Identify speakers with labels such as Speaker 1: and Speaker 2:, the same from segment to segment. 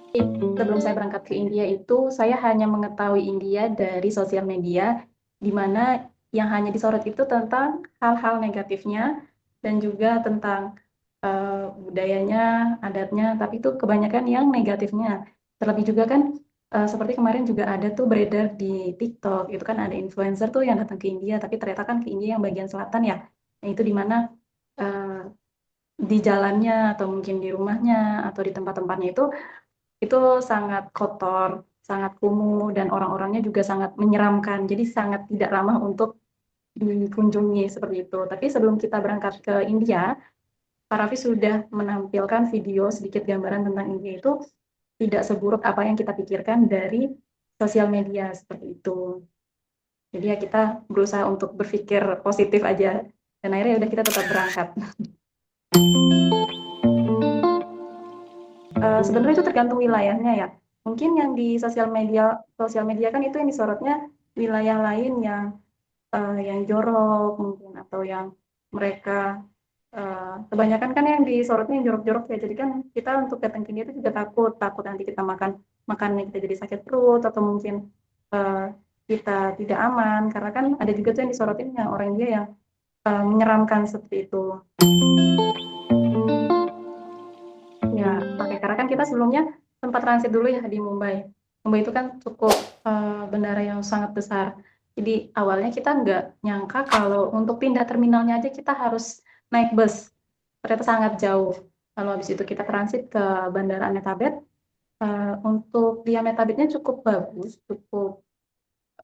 Speaker 1: Sebelum saya berangkat ke India itu, saya hanya mengetahui India dari sosial media, di mana yang hanya disorot itu tentang hal-hal negatifnya dan juga tentang budayanya, adatnya, tapi itu kebanyakan yang negatifnya. Terlebih juga kan, seperti kemarin juga ada tuh beredar di TikTok, itu kan ada influencer tuh yang datang ke India, tapi ternyata kan ke India yang bagian selatan ya. Nah itu di mana eh, di jalannya atau mungkin di rumahnya atau di tempat-tempatnya itu sangat kotor, sangat kumuh, dan orang-orangnya juga sangat menyeramkan. Jadi sangat tidak ramah untuk dikunjungi seperti itu. Tapi sebelum kita berangkat ke India, Pak Raffi sudah menampilkan video sedikit gambaran tentang India itu tidak seburuk apa yang kita pikirkan dari sosial media seperti itu. Jadi ya kita berusaha untuk berpikir positif aja. Dan akhirnya udah kita tetap berangkat. Sebenarnya itu tergantung wilayahnya ya. Mungkin yang di sosial media kan itu yang disorotnya wilayah lain yang jorok mungkin atau yang mereka kebanyakan kan yang disorotnya yang jorok-jorok ya. Jadi kan kita untuk datang ke dia itu juga takut, takut nanti kita makan makannya kita jadi sakit perut atau mungkin uh, kita tidak aman karena kan ada juga tuh yang disorotin yang orang dia yang menyeramkan seperti itu. Ya, oke. Karena kan kita sebelumnya sempat transit dulu ya di Mumbai. Mumbai itu kan cukup bandara yang sangat besar. Jadi awalnya kita nggak nyangka kalau untuk pindah terminalnya aja kita harus naik bus. Ternyata sangat jauh. Lalu habis itu kita transit ke Bandara Amitabha. Untuk di Amitabha-nya cukup bagus, cukup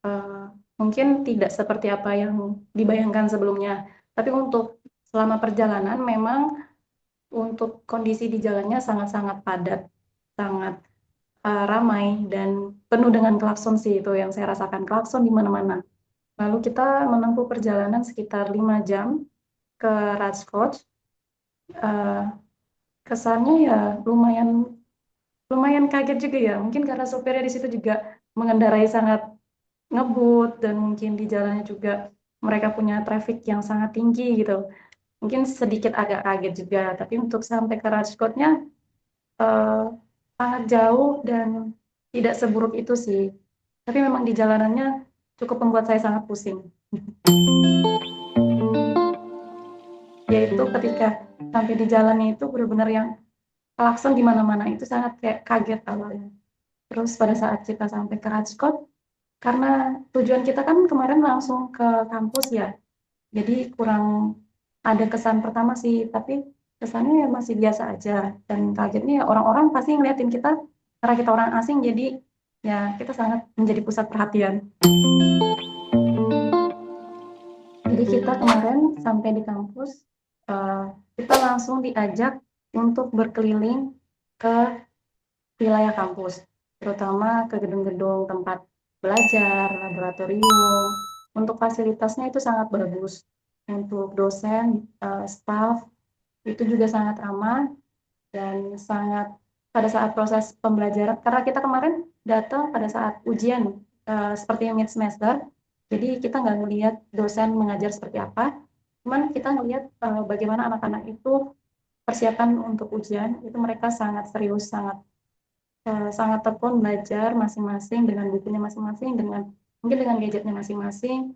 Speaker 1: eh, mungkin tidak seperti apa yang dibayangkan sebelumnya. Tapi untuk selama perjalanan memang untuk kondisi di jalannya sangat-sangat padat, sangat ramai dan penuh dengan klakson sih itu yang saya rasakan klakson di mana-mana. Lalu kita menempuh perjalanan sekitar 5 jam ke Rajkot. Eh, Kesannya ya lumayan lumayan kaget juga ya. Mungkin karena sopirnya di situ juga mengendarai sangat ngebut dan mungkin di jalannya juga mereka punya traffic yang sangat tinggi gitu. Mungkin sedikit agak kaget juga, tapi untuk sampai ke Rajkotnya eh, sangat jauh dan tidak seburuk itu sih. Tapi memang di jalanannya cukup membuat saya sangat pusing. Yaitu ketika sampai di jalannya itu benar-benar yang klakson di mana-mana itu sangat kayak kaget awalnya. Terus pada saat kita sampai ke Rajkot, karena tujuan kita kan kemarin langsung ke kampus ya, jadi kurang ada kesan pertama sih, tapi kesannya ya masih biasa aja. Dan kagetnya ya orang-orang pasti ngeliatin kita, karena kita orang asing, jadi ya kita sangat menjadi pusat perhatian. Jadi kita kemarin sampai di kampus, eh, kita langsung diajak untuk berkeliling ke wilayah kampus, terutama ke gedung-gedung tempat belajar, laboratorium. Untuk fasilitasnya itu sangat bagus. Untuk dosen, staf, itu juga sangat ramah dan sangat pada saat proses pembelajaran. Karena kita kemarin datang pada saat ujian, seperti mid semester, jadi kita nggak ngelihat dosen mengajar seperti apa, cuman kita ngelihat bagaimana anak-anak itu persiapan untuk ujian, itu mereka sangat serius, sangat tekun belajar masing-masing dengan bukunya masing-masing, dengan mungkin dengan gadgetnya masing-masing.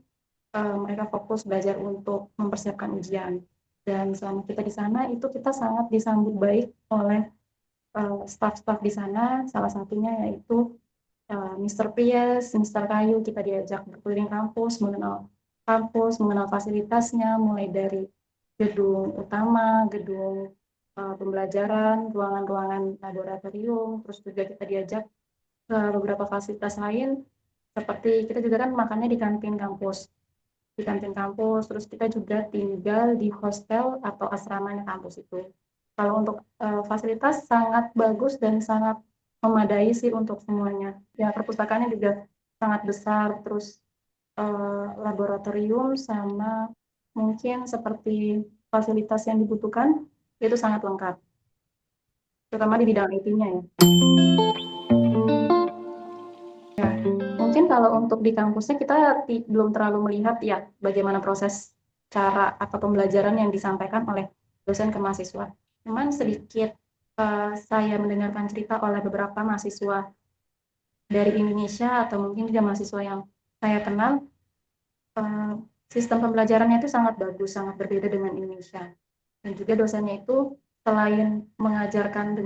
Speaker 1: Mereka fokus belajar untuk mempersiapkan ujian. Dan selama kita di sana itu kita sangat disambut baik oleh staf-staf di sana. Salah satunya yaitu Mr. Pies, Mr. Kayu. Kita diajak berkeliling kampus, mengenal fasilitasnya, mulai dari gedung utama, gedung pembelajaran, ruangan-ruangan laboratorium, terus juga kita diajak ke beberapa fasilitas lain, seperti kita juga kan makannya di kantin kampus, terus kita juga tinggal di hostel atau asramanya kampus itu. Kalau untuk fasilitas sangat bagus dan sangat memadai sih untuk semuanya. Ya, perpustakaannya juga sangat besar, terus laboratorium sama mungkin seperti fasilitas yang dibutuhkan itu sangat lengkap, terutama di bidang IT-nya ya. Mungkin kalau untuk di kampusnya kita belum terlalu melihat ya bagaimana proses cara atau pembelajaran yang disampaikan oleh dosen ke mahasiswa. Cuman sedikit saya mendengarkan cerita oleh beberapa mahasiswa dari Indonesia atau mungkin juga mahasiswa yang saya kenal, eh, sistem pembelajarannya itu sangat bagus, sangat berbeda dengan Indonesia. Dan juga dosennya itu selain mengajarkan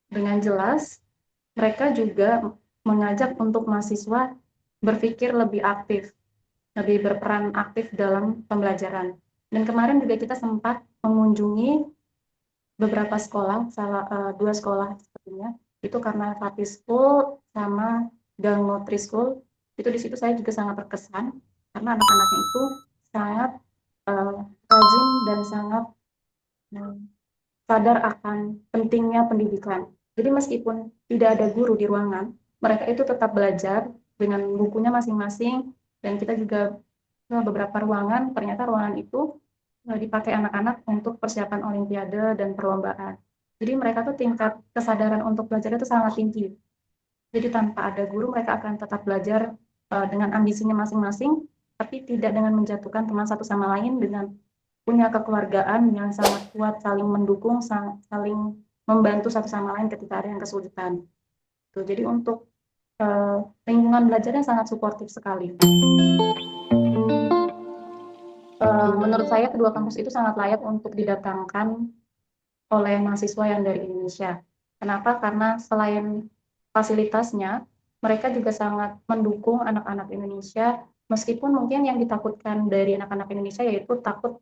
Speaker 1: dengan jelas, mereka juga mengajak untuk mahasiswa berpikir lebih aktif, lebih berperan aktif dalam pembelajaran. Dan kemarin juga kita sempat mengunjungi beberapa sekolah, dua sekolah sepertinya, itu karena Fatih School sama Gang Nutri School. Itu di situ saya juga sangat terkesan karena anak-anaknya itu sangat uh, rajin dan sangat uh, sadar akan pentingnya pendidikan. Jadi meskipun tidak ada guru di ruangan, mereka itu tetap belajar dengan bukunya masing-masing, dan kita juga ke beberapa ruangan, ternyata ruangan itu dipakai anak-anak untuk persiapan olimpiade dan perlombaan. Jadi mereka tuh tingkat kesadaran untuk belajar itu sangat tinggi. Jadi tanpa ada guru mereka akan tetap belajar dengan ambisinya masing-masing, tapi tidak dengan menjatuhkan teman satu sama lain, dengan punya kekeluargaan yang sangat kuat, saling mendukung, saling membantu satu sama lain ketika ada yang kesulitan. Tuh, jadi untuk lingkungan belajarnya sangat suportif sekali. Menurut saya kedua kampus itu sangat layak untuk didatangkan oleh mahasiswa yang dari Indonesia. Kenapa? Karena selain fasilitasnya, mereka juga sangat mendukung anak-anak Indonesia, meskipun mungkin yang ditakutkan dari anak-anak Indonesia yaitu takut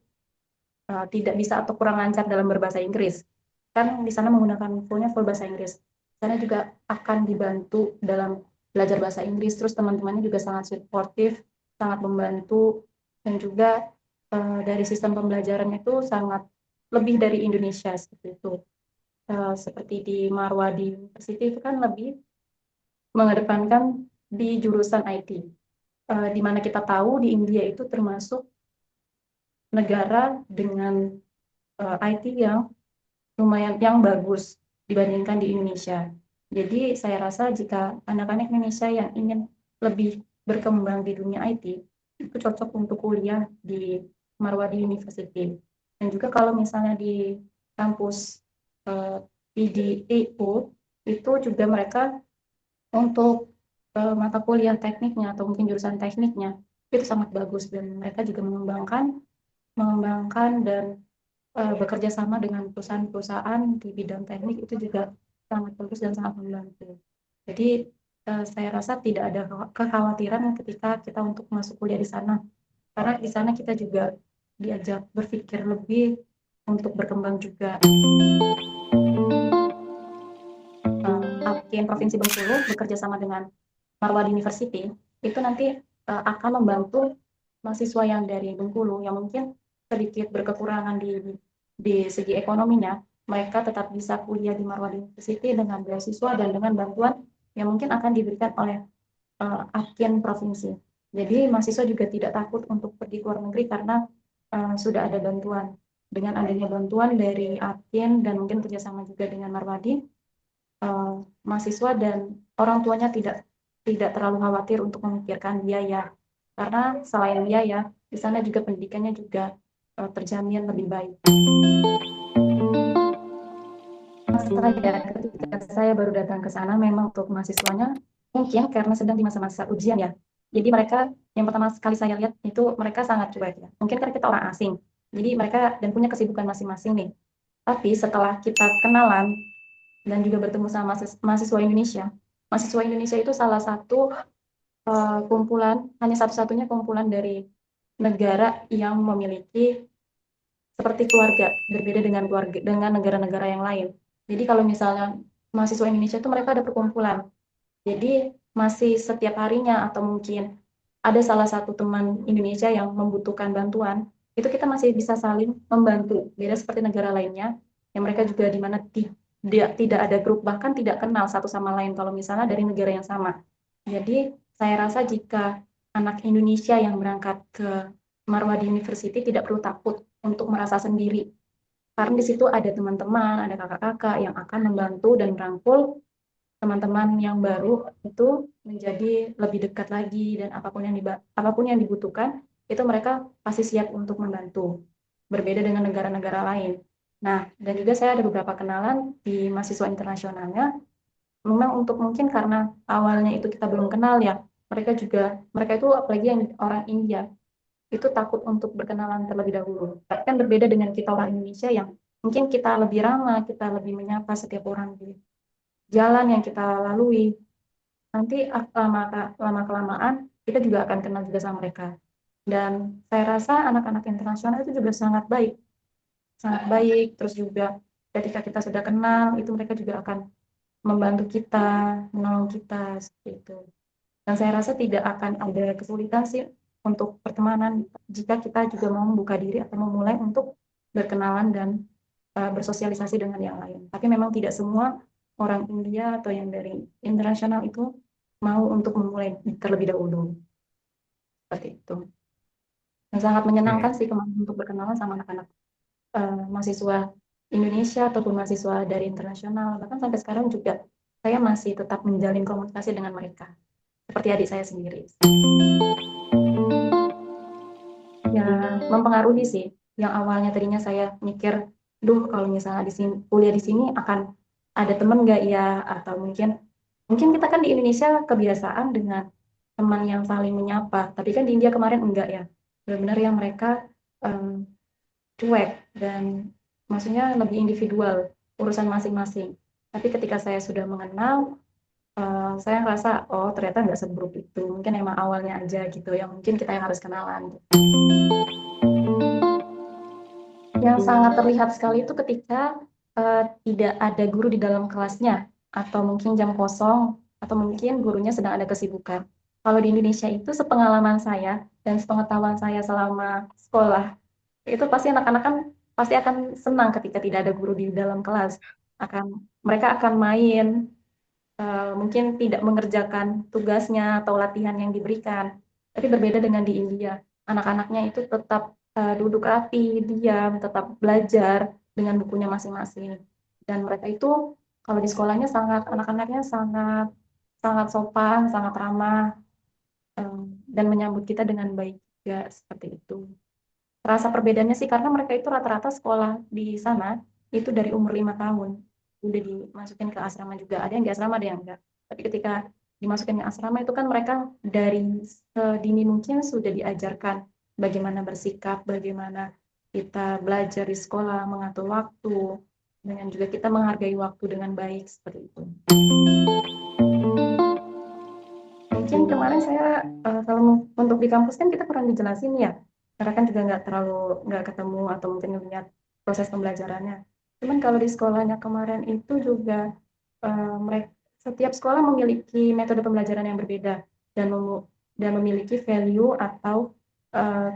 Speaker 1: tidak bisa atau kurang lancar dalam berbahasa Inggris. Kan di sana menggunakan full bahasa Inggris. Di sana juga akan dibantu dalam belajar bahasa Inggris, terus teman-temannya juga sangat suportif, sangat membantu, dan juga dari sistem pembelajarannya itu sangat lebih dari Indonesia seperti itu. Seperti di Marwadi University itu kan lebih mengedepankan di jurusan IT. Di mana kita tahu di India itu termasuk negara dengan IT yang lumayan yang bagus dibandingkan di Indonesia. Jadi saya rasa jika anak-anak Indonesia yang ingin lebih berkembang di dunia IT, itu cocok untuk kuliah di Marwadi University. Dan juga kalau misalnya di kampus PDIU, itu juga mereka untuk mata kuliah tekniknya atau mungkin jurusan tekniknya, itu sangat bagus, dan mereka juga mengembangkan dan bekerja sama dengan perusahaan-perusahaan di bidang teknik, itu juga sangat bagus dan sangat membantu. Jadi saya rasa tidak ada kekhawatiran ketika kita untuk masuk kuliah di sana, karena di sana kita juga diajak berpikir lebih untuk berkembang juga. Apkin Provinsi Bengkulu bekerja sama dengan Marwadi University itu nanti akan membantu mahasiswa yang dari Bengkulu yang mungkin sedikit berkekurangan di segi ekonominya, mereka tetap bisa kuliah di Marwadi University dengan beasiswa dan dengan bantuan yang mungkin akan diberikan oleh Apkin Provinsi. Jadi mahasiswa juga tidak takut untuk pergi ke luar negeri karena sudah ada bantuan. Dengan adanya bantuan dari Apkin dan mungkin kerjasama juga dengan Marwadi, mahasiswa dan orang tuanya tidak terlalu khawatir untuk memikirkan biaya, karena selain biaya di sana juga pendidikannya juga terjamin lebih baik. Ketika saya baru datang ke sana, memang untuk mahasiswanya mungkin karena sedang di masa-masa ujian ya, jadi mereka yang pertama sekali saya lihat itu mereka sangat cuek ya, mungkin karena kita orang asing, jadi mereka dan punya kesibukan masing-masing nih. Tapi setelah kita kenalan dan juga bertemu sama mahasiswa Indonesia. Mahasiswa Indonesia itu salah satu kumpulan, hanya satu-satunya kumpulan dari negara yang memiliki seperti keluarga, berbeda dengan keluarga dengan negara-negara yang lain. Jadi kalau misalnya mahasiswa Indonesia itu mereka ada perkumpulan. Jadi masih setiap harinya atau mungkin ada salah satu teman Indonesia yang membutuhkan bantuan, itu kita masih bisa saling membantu. Beda seperti negara lainnya, yang mereka juga di mana tidak ada grup, bahkan tidak kenal satu sama lain kalau misalnya dari negara yang sama. Jadi saya rasa jika anak Indonesia yang berangkat ke Marwadi University tidak perlu takut untuk merasa sendiri. Karena di situ ada teman-teman, ada kakak-kakak yang akan membantu dan merangkul teman-teman yang baru itu menjadi lebih dekat lagi, dan apapun yang dibutuhkan itu mereka pasti siap untuk membantu. Berbeda dengan negara-negara lain. Nah, dan juga saya ada beberapa kenalan di mahasiswa internasionalnya. Memang untuk mungkin karena awalnya itu kita belum kenal ya, mereka itu apalagi yang orang India itu takut untuk berkenalan terlebih dahulu. Tapi kan berbeda dengan kita orang Indonesia yang mungkin kita lebih ramah, kita lebih menyapa setiap orang di jalan yang kita lalui. Nanti lama kelamaan kita juga akan kenal juga sama mereka. Dan saya rasa anak-anak internasional itu juga sangat baik. Terus juga ketika kita sudah kenal, itu mereka juga akan membantu kita, menolong kita seperti itu. Dan saya rasa tidak akan ada kesulitan sih untuk pertemanan jika kita juga mau membuka diri atau memulai untuk berkenalan dan bersosialisasi dengan yang lain. Tapi memang tidak semua orang India atau yang dari internasional itu mau untuk memulai terlebih dahulu seperti itu. Dan sangat menyenangkan
Speaker 2: Oke.
Speaker 1: sih kemarin untuk berkenalan sama anak-anak mahasiswa Indonesia ataupun mahasiswa dari internasional. Bahkan sampai sekarang juga saya masih tetap menjalin komunikasi dengan mereka, seperti adik saya sendiri. Ya, mempengaruhi sih. Yang awalnya tadinya saya mikir, duh kalau misalnya di sini kuliah di sini akan ada teman nggak ya? Atau mungkin mungkin kita kan di Indonesia kebiasaan dengan teman yang saling menyapa, tapi kan di India kemarin enggak ya. Benar-benar yang mereka em, cuek dan maksudnya lebih individual urusan masing-masing. Tapi ketika saya sudah mengenal, saya ngerasa oh ternyata nggak seburuk itu. Mungkin emang awalnya aja gitu yang mungkin kita yang harus kenalan. Yang sangat terlihat sekali itu ketika tidak ada guru di dalam kelasnya, atau mungkin jam kosong, atau mungkin gurunya sedang ada kesibukan. Kalau di Indonesia itu sepengalaman saya dan sepengetahuan saya selama sekolah, itu pasti anak-anak kan pasti akan senang ketika tidak ada guru di dalam kelas. Mereka akan main, mungkin tidak mengerjakan tugasnya atau latihan yang diberikan. Tapi berbeda dengan di India, anak-anaknya itu tetap duduk rapi, diam, tetap belajar dengan bukunya masing-masing. Dan mereka itu kalau di sekolahnya anak-anaknya sangat sangat sopan, sangat ramah, dan menyambut kita dengan baik juga seperti itu. Rasa perbedaannya sih karena mereka itu rata-rata sekolah di sana itu dari umur 5 tahun udah dimasukin ke asrama juga. Ada yang di asrama, ada yang enggak. Tapi ketika dimasukin ke asrama itu kan mereka dari sedini mungkin sudah diajarkan bagaimana bersikap, bagaimana kita belajar di sekolah, mengatur waktu, dengan juga kita menghargai waktu dengan baik seperti itu. Mungkin kemarin saya kalau untuk di kampus kan kita kurang dijelasin ya, karena kan juga nggak ketemu atau mungkin ngeliat proses pembelajarannya. Cuman kalau di sekolahnya kemarin itu juga mereka setiap sekolah memiliki metode pembelajaran yang berbeda dan dan memiliki value atau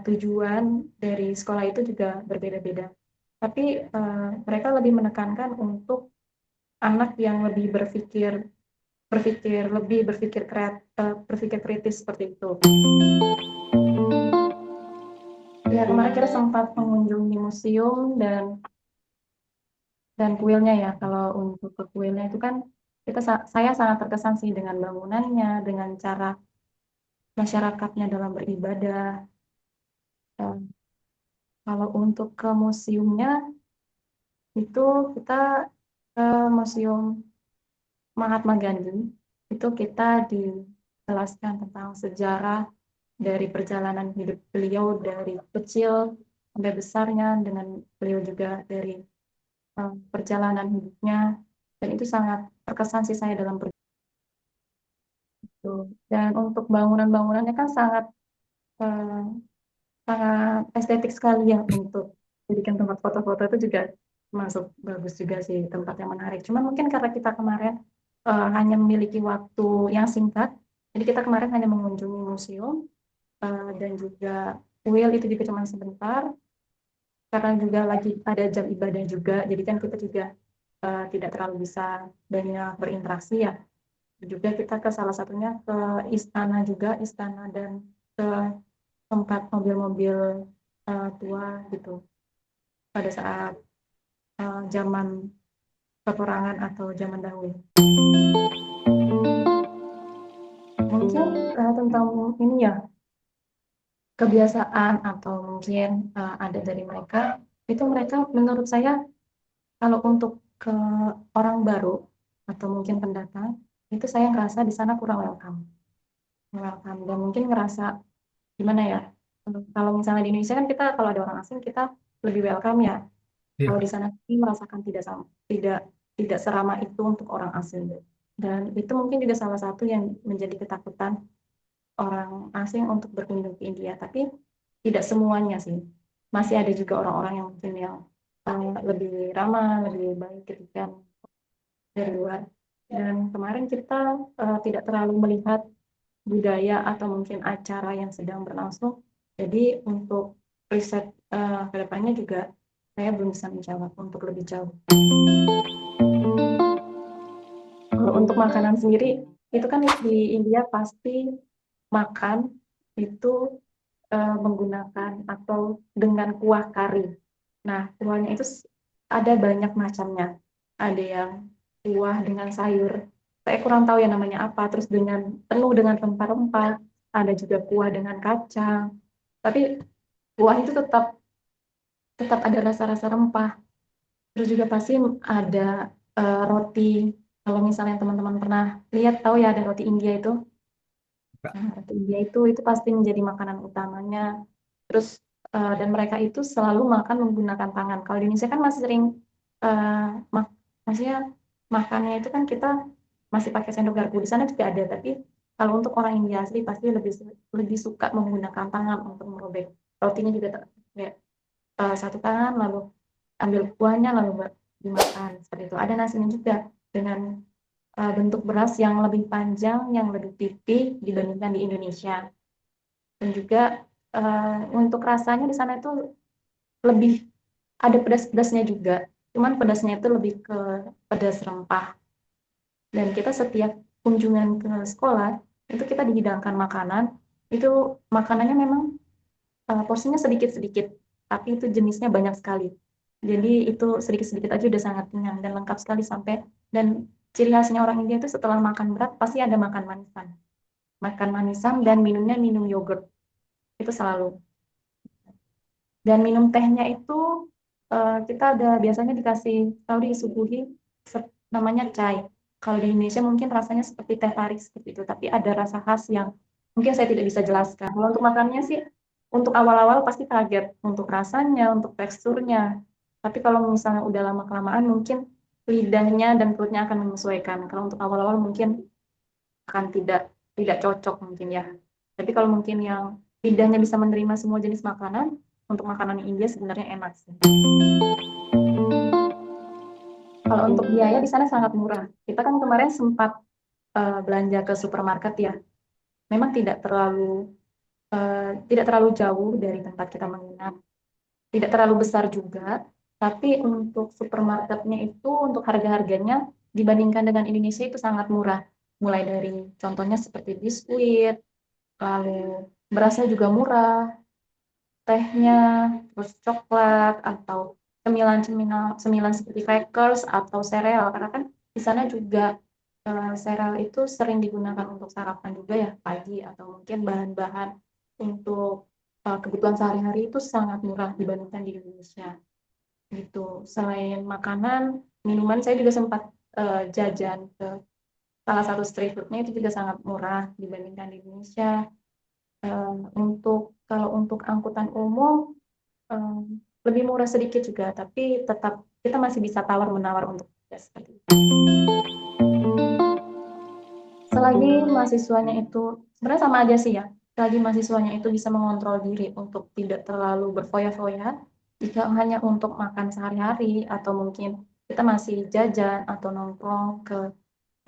Speaker 1: tujuan dari sekolah itu juga berbeda-beda. Tapi mereka lebih menekankan untuk anak yang lebih berpikir kritis seperti itu. Ya kemarin kita sempat mengunjungi museum dan kuilnya ya. Kalau untuk ke kuilnya itu kan saya sangat terkesan sih dengan bangunannya, dengan cara masyarakatnya dalam beribadah. Kalau untuk ke museumnya itu kita ke Museum Mahatma Gandhi. Itu kita dijelaskan tentang sejarah dari perjalanan hidup beliau dari kecil sampai besarnya, dengan beliau juga dari perjalanan hidupnya, dan itu sangat terkesan sih saya dalam itu. Dan untuk bangunan-bangunannya kan eh, sangat estetik sekali ya, untuk jadikan tempat foto-foto itu juga masuk bagus juga sih, tempat yang menarik. Cuman mungkin karena kita kemarin hanya memiliki waktu yang singkat, jadi kita kemarin hanya mengunjungi museum dan juga kuil itu juga cuma sebentar, karena juga lagi ada jam ibadah juga, jadi kan kita juga tidak terlalu bisa banyak berinteraksi ya. Juga kita ke salah satunya ke istana juga, istana dan ke tempat mobil-mobil tua gitu pada saat zaman peperangan atau zaman dahulu. Mungkin tentang ini ya, kebiasaan atau mungkin ada dari mereka, itu mereka menurut saya Kalau untuk ke orang baru atau mungkin pendatang, itu saya ngerasa di sana kurang welcome. Welcome dan mungkin ngerasa gimana ya? Kalau misalnya di Indonesia kan kita kalau ada orang asing kita lebih welcome ya. Kalau
Speaker 2: Iya.
Speaker 1: di sana sih merasakan tidak sama, tidak seramah itu untuk orang asing. Dan itu mungkin juga salah satu yang menjadi ketakutan orang asing untuk berkunjung ke India. Tapi tidak semuanya sih. Masih ada juga orang-orang yang mungkin yang lebih ramah, lebih baik ketika dari luar. Dan kemarin kita tidak terlalu melihat budaya atau mungkin acara yang sedang berlangsung. Jadi untuk riset ke depannya juga saya belum bisa menjawab untuk lebih jauh. Kalau untuk makanan sendiri, itu kan di India pasti makan itu menggunakan atau dengan kuah kari. Nah, kuahnya itu ada banyak macamnya. Ada yang kuah dengan sayur. Saya kurang tahu ya namanya apa. Terus dengan penuh dengan rempah-rempah. Ada juga kuah dengan kacang. Tapi kuah itu tetap tetap ada rasa-rasa rempah. Terus juga pasti ada roti. Kalau misalnya teman-teman pernah lihat tahu ya ada roti India itu. Nah, roti India itu pasti menjadi makanan utamanya. Terus dan mereka itu selalu makan menggunakan tangan. Kalau di Indonesia kan masih sering uh, mak maksudnya makannya itu kan kita masih pakai sendok garpu. Di sana juga ada, tapi kalau untuk orang India asli pasti lebih suka menggunakan tangan untuk merobek rotinya juga kayak satu tangan lalu ambil kuahnya lalu dimakan seperti itu. Ada nasinya juga dengan bentuk beras yang lebih panjang, yang lebih pipih dibandingkan di Indonesia. Dan juga untuk rasanya di sana itu lebih ada pedas-pedasnya juga. Cuman pedasnya itu lebih ke pedas rempah. Dan kita setiap kunjungan ke sekolah, itu kita dihidangkan makanan, itu makanannya memang porsinya sedikit-sedikit, tapi itu jenisnya banyak sekali. Jadi itu sedikit-sedikit aja udah sangat kenyang dan lengkap sekali sampai dan ciri khasnya orang India itu setelah makan berat pasti ada makan manisan. Makan manisan dan minumnya minum yogurt. Itu selalu. Dan minum tehnya itu kita ada biasanya dikasih tahu disuguhi namanya chai. Kalau di Indonesia mungkin rasanya seperti teh tarik seperti itu, tapi ada rasa khas yang mungkin saya tidak bisa jelaskan. Kalau untuk makannya sih, untuk awal-awal pasti kaget untuk rasanya, untuk teksturnya. Tapi kalau misalnya udah lama kelamaan mungkin lidahnya dan perutnya akan menyesuaikan. Kalau untuk awal-awal mungkin akan tidak cocok mungkin ya. Tapi kalau mungkin yang lidahnya bisa menerima semua jenis makanan, untuk makanan India sebenarnya enak sih. Kalau untuk biaya di sana sangat murah. Kita kan kemarin sempat belanja ke supermarket ya. Memang tidak terlalu jauh dari tempat kita menginap. Tidak terlalu besar juga, tapi untuk supermarketnya itu untuk harga-harganya dibandingkan dengan Indonesia itu sangat murah. Mulai dari contohnya seperti biskuit, lalu berasnya juga murah, tehnya, terus coklat atau cemilan-cemilan cemilan seperti crackers atau sereal karena kan di sana juga sereal itu sering digunakan untuk sarapan juga ya pagi atau mungkin bahan-bahan untuk kebutuhan sehari-hari itu sangat murah dibandingkan di Indonesia gitu. Selain makanan, minuman saya juga sempat jajan ke salah satu street foodnya itu juga sangat murah dibandingkan di Indonesia. Untuk kalau untuk angkutan umum lebih murah sedikit juga, tapi tetap kita masih bisa tawar-menawar untuk ya, seperti itu. Selagi mahasiswanya itu sebenarnya sama aja sih ya. Selagi mahasiswanya itu bisa mengontrol diri untuk tidak terlalu berfoya-foya, jika hanya untuk makan sehari-hari atau mungkin kita masih jajan atau nongkrong ke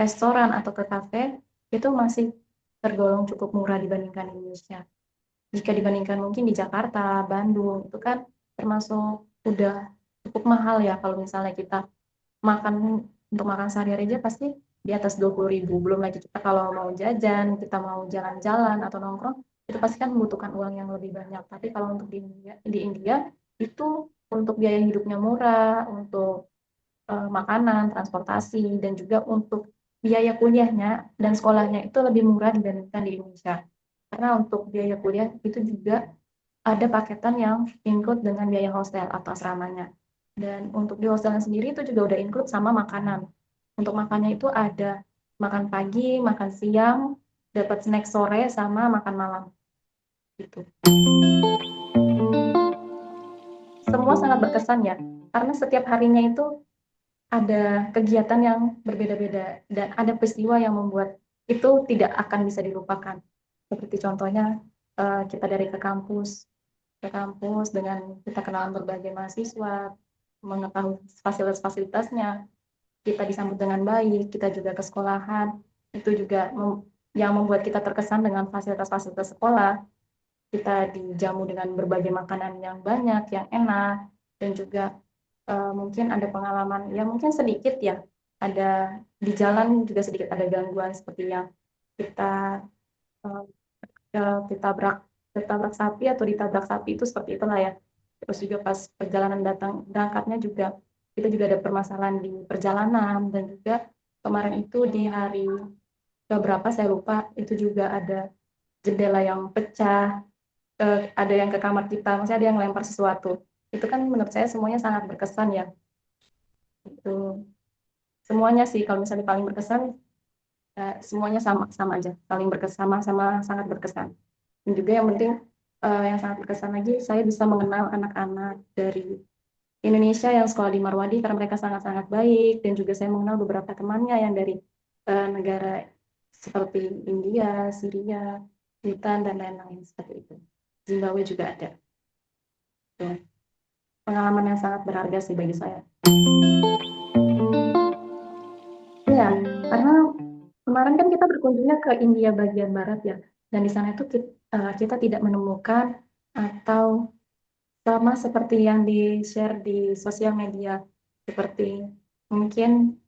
Speaker 1: restoran atau ke kafe, itu masih tergolong cukup murah dibandingkan Indonesia. Jika dibandingkan mungkin di Jakarta, Bandung, itu kan termasuk udah cukup mahal ya kalau misalnya kita makan untuk makan sehari-hari aja pasti di atas 20.000. Belum lagi kita kalau mau jajan, kita mau jalan-jalan atau nongkrong, itu pasti kan membutuhkan uang yang lebih banyak. Tapi kalau untuk di India itu untuk biaya hidupnya murah, untuk makanan, transportasi, dan juga untuk biaya kuliahnya dan sekolahnya itu lebih murah dibandingkan di Indonesia. Karena untuk biaya kuliah itu juga ada paketan yang include dengan biaya hostel atau asramanya. Dan untuk di hostelnya sendiri itu juga udah include sama makanan. Untuk makannya itu ada makan pagi, makan siang, dapat snack sore, sama makan malam gitu. Semua sangat berkesan ya, karena setiap harinya itu ada kegiatan yang berbeda-beda dan ada peristiwa yang membuat itu tidak akan bisa dilupakan. Seperti contohnya kita dari ke kampus dengan kita kenalan berbagai mahasiswa, mengetahui fasilitas-fasilitasnya, kita disambut dengan baik, kita juga ke sekolahan, itu juga yang membuat kita terkesan dengan fasilitas-fasilitas sekolah. Kita dijamu dengan berbagai makanan yang banyak, yang enak, dan juga mungkin ada pengalaman ya mungkin sedikit ya, ada di jalan juga sedikit ada gangguan seperti yang kita uh, ditabrak ditabrak sapi atau ditabrak sapi itu seperti itulah ya. Terus juga pas perjalanan datang berangkatnya juga kita juga ada permasalahan di perjalanan, dan juga kemarin itu di hari keberapa saya lupa itu juga ada jendela yang pecah, ada yang ke kamar kita, maksudnya ada yang lempar sesuatu. Itu kan menurut saya semuanya sangat berkesan ya. Itu semuanya sih kalau misalnya paling berkesan, semuanya sama-sama aja, paling berkesan, sama-sama sangat berkesan. Dan juga yang penting yang sangat berkesan lagi, saya bisa mengenal anak-anak dari Indonesia yang sekolah di Marwadi karena mereka sangat-sangat baik, dan juga saya mengenal beberapa temannya yang dari negara seperti India, Syria, Bhutan, dan lain-lain seperti itu. Zimbabwe juga ada. Tuh, pengalaman yang sangat berharga sih bagi saya. Iya, karena kemarin kan kita berkunjungnya ke India bagian barat ya, dan di sana itu kita tidak menemukan atau sama seperti yang di-share di sosial media, seperti mungkin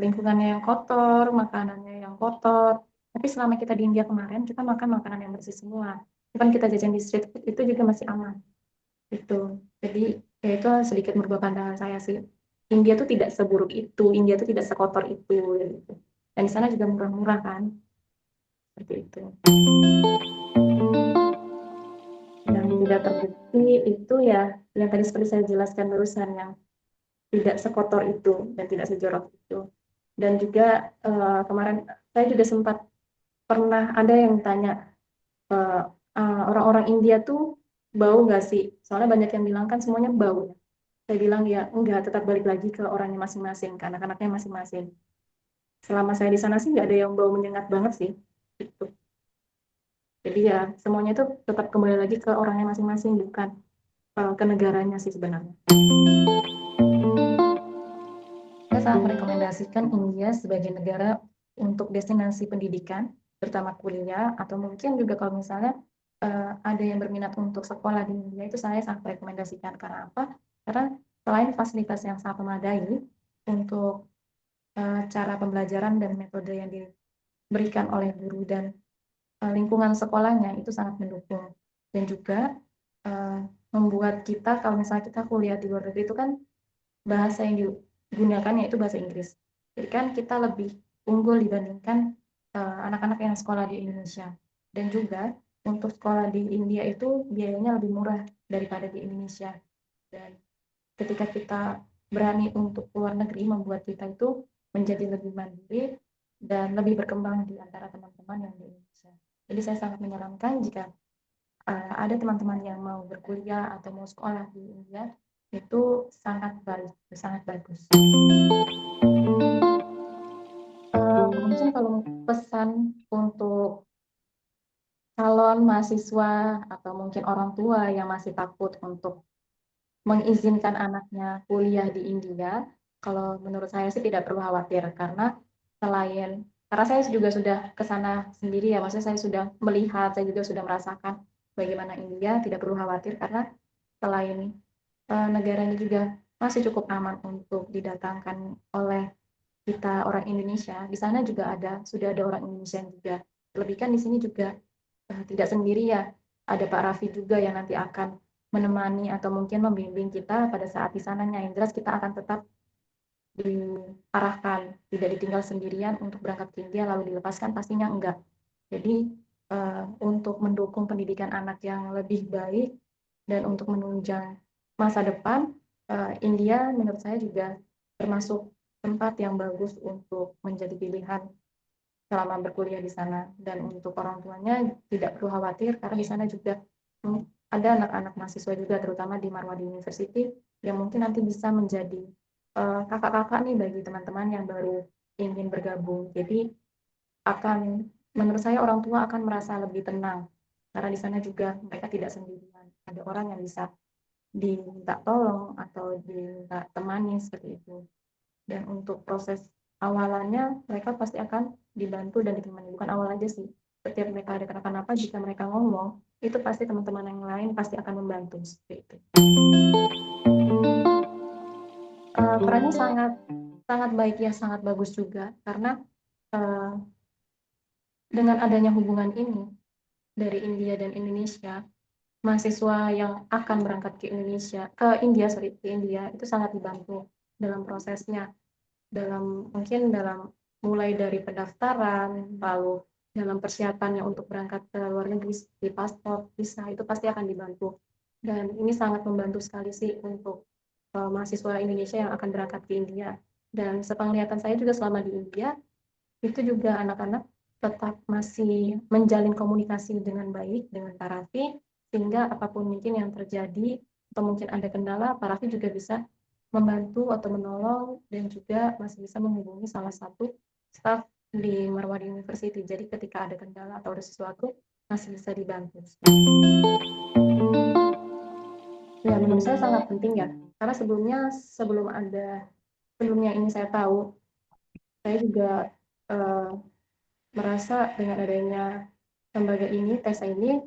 Speaker 1: lingkungannya yang kotor, makanannya yang kotor. Tapi selama kita di India kemarin, kita makan makanan yang bersih semua. Bahkan kita jajan di street food itu juga masih aman. Itu. Jadi ya itu sedikit merubah pandangan saya sih. India tuh tidak seburuk itu, India tuh tidak sekotor itu gitu. Dan di sana juga murah-murah kan, seperti itu. Yang tidak terbukti itu ya yang tadi seperti saya jelaskan barusan, yang tidak sekotor itu dan tidak sejorok itu. Dan juga kemarin saya juga sempat pernah ada yang tanya, eh, orang-orang India tuh bau nggak sih? Soalnya banyak yang bilang kan semuanya bau. Saya bilang ya enggak, tetap balik lagi ke orangnya masing-masing, ke anak-anaknya masing-masing. Selama saya di sana sih nggak ada yang bau menyengat banget sih. Gitu. Jadi ya semuanya itu tetap kembali lagi ke orangnya masing-masing, bukan ke negaranya sih sebenarnya. Saya sangat merekomendasikan India sebagai negara untuk destinasi pendidikan, terutama kuliah, atau mungkin juga kalau misalnya ada yang berminat untuk sekolah di India, itu saya sangat merekomendasikan. Karena apa? Karena selain fasilitas yang sangat memadai untuk cara pembelajaran dan metode yang diberikan oleh guru, dan lingkungan sekolahnya itu sangat mendukung, dan juga uh, membuat kita kalau misalnya kita kuliah di luar negeri itu kan bahasa yang digunakan yaitu bahasa Inggris. Jadi kan kita lebih unggul dibandingkan anak-anak yang sekolah di Indonesia. Dan juga untuk sekolah di India itu biayanya lebih murah daripada di Indonesia. Dan ketika kita berani untuk keluar negeri, membuat kita itu menjadi lebih mandiri dan lebih berkembang di antara teman-teman yang di Indonesia. Jadi saya sangat menyarankan jika ada teman-teman yang mau berkuliah atau mau sekolah di India, itu sangat baik, sangat bagus. Mungkin kalau pesan untuk calon mahasiswa atau mungkin orang tua yang masih takut untuk mengizinkan anaknya kuliah di India, kalau menurut saya sih tidak perlu khawatir, karena selain karena saya juga sudah ke sana sendiri ya, maksudnya saya sudah melihat, saya juga sudah merasakan bagaimana India, tidak perlu khawatir karena selain negara ini juga masih cukup aman untuk didatangkan oleh kita orang Indonesia. Di sana juga sudah ada orang Indonesia juga. Lebih kan di sini juga tidak sendiri ya. Ada Pak Raffi juga yang nanti akan menemani atau mungkin membimbing kita pada saat di sananya. Yang jelas kita akan tetap diarahkan, tidak ditinggal sendirian untuk berangkat ke India lalu dilepaskan, pastinya enggak. Jadi untuk mendukung pendidikan anak yang lebih baik dan untuk menunjang masa depan, India menurut saya juga termasuk tempat yang bagus untuk menjadi pilihan selama berkuliah di sana, dan untuk orang tuanya tidak perlu khawatir karena di sana juga ada anak-anak mahasiswa juga terutama di Marwadi University yang mungkin nanti bisa menjadi kakak-kakak nih bagi teman-teman yang baru ingin bergabung. Jadi akan menurut saya orang tua akan merasa lebih tenang karena di sana juga mereka tidak sendirian. Ada orang yang bisa diminta tolong atau diminta temani seperti itu. Dan untuk proses awalannya mereka pasti akan dibantu dan ditemani, bukan awal aja sih. Setiap mereka ada kenapa-napa, jika mereka ngomong, itu pasti teman-teman yang lain pasti akan membantu seperti itu. Perannya sangat sangat baik ya, sangat bagus juga karena uh, dengan adanya hubungan ini dari India dan Indonesia, mahasiswa yang akan berangkat ke India itu sangat dibantu dalam prosesnya, mungkin dalam mulai dari pendaftaran, lalu dalam persiapannya untuk berangkat ke luar negeri di paspor, visa itu pasti akan dibantu. Dan ini sangat membantu sekali sih untuk mahasiswa Indonesia yang akan berangkat ke India. Dan sepenglihatan saya juga selama di India, itu juga anak-anak tetap masih menjalin komunikasi dengan baik dengan Pak Raffi, sehingga apapun mungkin yang terjadi atau mungkin ada kendala, Pak Raffi juga bisa membantu atau menolong dan juga masih bisa menghubungi salah satu staf di Marwadi University. Jadi ketika ada kendala atau ada sesuatu masih bisa dibantu. Ya menurut saya sangat penting ya, karena sebelumnya ini saya tahu, saya juga eh, merasa dengan adanya lembaga ini, TESA ini,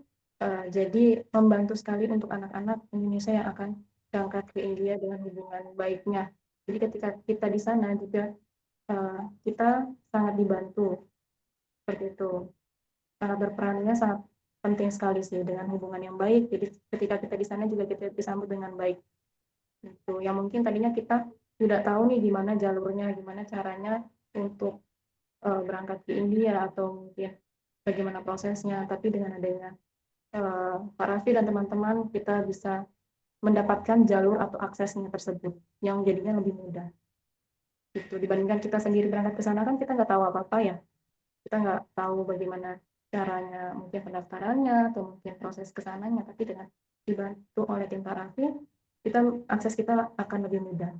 Speaker 1: jadi membantu sekali untuk anak-anak Indonesia yang akan berangkat ke India dengan hubungan baiknya. Jadi ketika kita di sana juga kita sangat dibantu seperti itu. Berperannya sangat penting sekali sih dengan hubungan yang baik. Jadi ketika kita di sana juga kita disambut dengan baik. Itu yang mungkin tadinya kita tidak tahu nih gimana jalurnya, gimana caranya untuk berangkat ke India atau mungkin bagaimana prosesnya. Tapi dengan adanya Pak Raffi dan teman-teman, kita bisa mendapatkan jalur atau aksesnya tersebut yang jadinya lebih mudah. Gitu. Dibandingkan kita sendiri berangkat ke sana kan kita nggak tahu apa-apa ya. Kita nggak tahu bagaimana caranya, mungkin pendaftarannya atau mungkin proses kesananya. Tapi dengan dibantu oleh tim Pak Raffi, akses kita akan lebih mudah.